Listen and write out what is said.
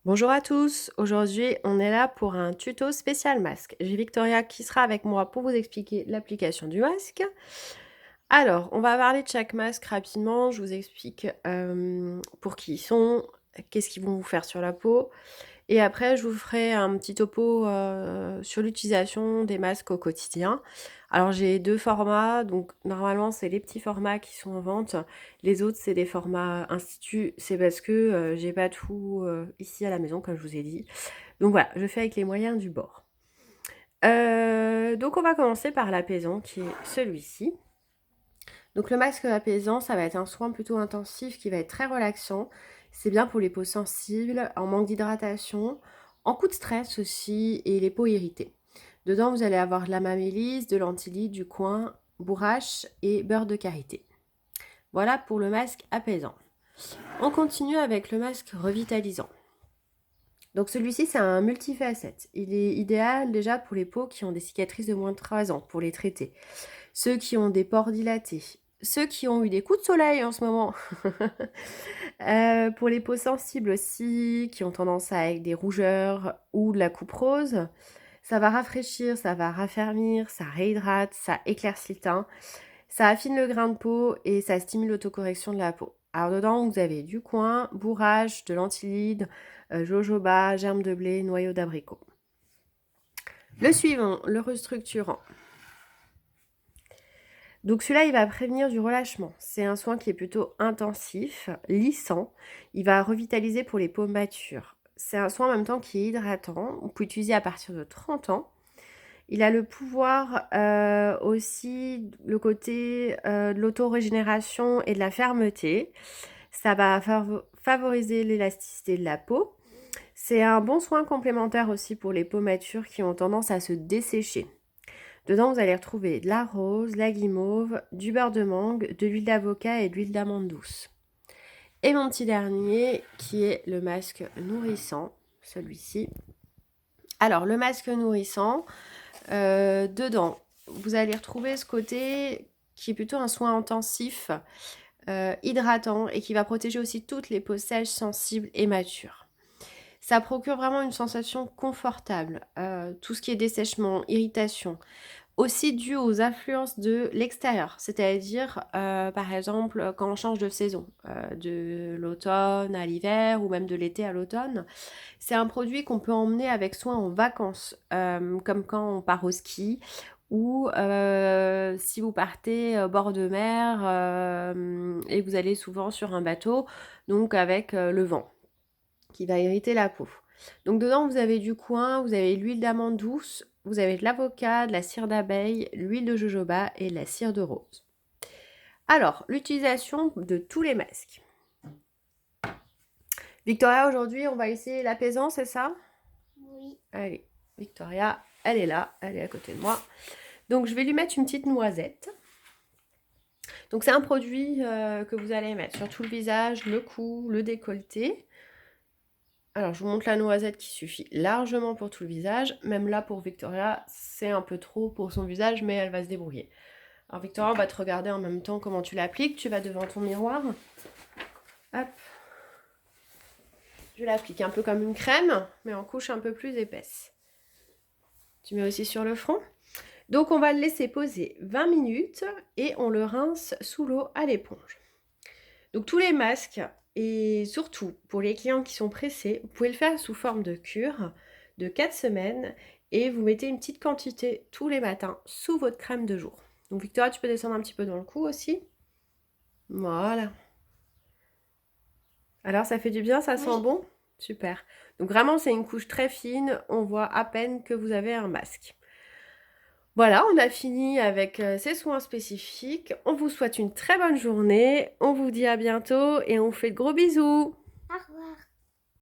Bonjour à tous, aujourd'hui on est là pour un tuto spécial masque. J'ai Victoria qui sera avec moi pour vous expliquer l'application du masque. Alors, on va parler de chaque masque rapidement, je vous explique pour qui ils sont, qu'est-ce qu'ils vont vous faire sur la peau. Et après, je vous ferai un petit topo sur l'utilisation des masques au quotidien. Alors, j'ai deux formats, donc normalement, c'est les petits formats qui sont en vente. Les autres, c'est des formats institut. C'est parce que j'ai pas tout ici à la maison, comme je vous ai dit. Donc voilà, je fais avec les moyens du bord. Donc, on va commencer par l'apaisant, qui est celui-ci. Donc, le masque apaisant, ça va être un soin plutôt intensif qui va être très relaxant. C'est bien pour les peaux sensibles, en manque d'hydratation, en coup de stress aussi et les peaux irritées. Dedans, vous allez avoir de la mamélise, de l'antilie, du coin, bourrache et beurre de karité. Voilà pour le masque apaisant. On continue avec le masque revitalisant. Donc celui-ci, c'est un multifacette. Il est idéal déjà pour les peaux qui ont des cicatrices de moins de 3 ans, pour les traiter. Ceux qui ont des pores dilatés, ceux qui ont eu des coups de soleil en ce moment, pour les peaux sensibles aussi, qui ont tendance à avec des rougeurs ou de la coupe rose, ça va rafraîchir, ça va raffermir, ça réhydrate, ça éclaircit le teint, ça affine le grain de peau et ça stimule l'autocorrection de la peau. Alors dedans, vous avez du coin, bourrage, de l'antilide, jojoba, germe de blé, noyau d'abricot. Le suivant, le restructurant. Donc celui-là, il va prévenir du relâchement. C'est un soin qui est plutôt intensif, lissant. Il va revitaliser pour les peaux matures. C'est un soin en même temps qui est hydratant. On peut l'utiliser à partir de 30 ans. Il a le pouvoir aussi, le côté de l'auto-régénération et de la fermeté. Ça va favoriser l'élasticité de la peau. C'est un bon soin complémentaire aussi pour les peaux matures qui ont tendance à se dessécher. Dedans, vous allez retrouver de la rose, la guimauve, du beurre de mangue, de l'huile d'avocat et de l'huile d'amande douce. Et mon petit dernier, qui est le masque nourrissant, celui-ci. Alors, le masque nourrissant, dedans, vous allez retrouver ce côté qui est plutôt un soin intensif, hydratant et qui va protéger aussi toutes les peaux sèches, sensibles et matures. Ça procure vraiment une sensation confortable, tout ce qui est dessèchement, irritation, aussi dû aux influences de l'extérieur, c'est-à-dire, par exemple, quand on change de saison, de l'automne à l'hiver ou même de l'été à l'automne. C'est un produit qu'on peut emmener avec soi en vacances, comme quand on part au ski ou si vous partez au bord de mer et vous allez souvent sur un bateau, donc avec le vent qui va irriter la peau. Donc dedans, vous avez du coin, vous avez l'huile d'amande douce, vous avez de l'avocat, de la cire d'abeille, l'huile de jojoba et de la cire de rose. Alors, l'utilisation de tous les masques. Victoria, aujourd'hui, on va essayer l'apaisant, c'est ça? Oui. Allez, Victoria, elle est là, elle est à côté de moi. Donc, je vais lui mettre une petite noisette. Donc, c'est un produit que vous allez mettre sur tout le visage, le cou, le décolleté. Alors, je vous montre la noisette qui suffit largement pour tout le visage. Même là, pour Victoria, c'est un peu trop pour son visage, mais elle va se débrouiller. Alors, Victoria, on va te regarder en même temps comment tu l'appliques. Tu vas devant ton miroir. Hop. Je l'applique un peu comme une crème, mais en couche un peu plus épaisse. Tu mets aussi sur le front. Donc, on va le laisser poser 20 minutes et on le rince sous l'eau à l'éponge. Donc, tous les masques, et surtout pour les clients qui sont pressés, vous pouvez le faire sous forme de cure de 4 semaines et vous mettez une petite quantité tous les matins sous votre crème de jour. Donc, Victoria, tu peux descendre un petit peu dans le cou aussi. Voilà. Alors, ça fait du bien, ça sent Oui. bon? Super. Donc, vraiment, c'est une couche très fine. On voit à peine que vous avez un masque. Voilà, on a fini avec ces soins spécifiques. On vous souhaite une très bonne journée. On vous dit à bientôt et on vous fait de gros bisous. Au revoir.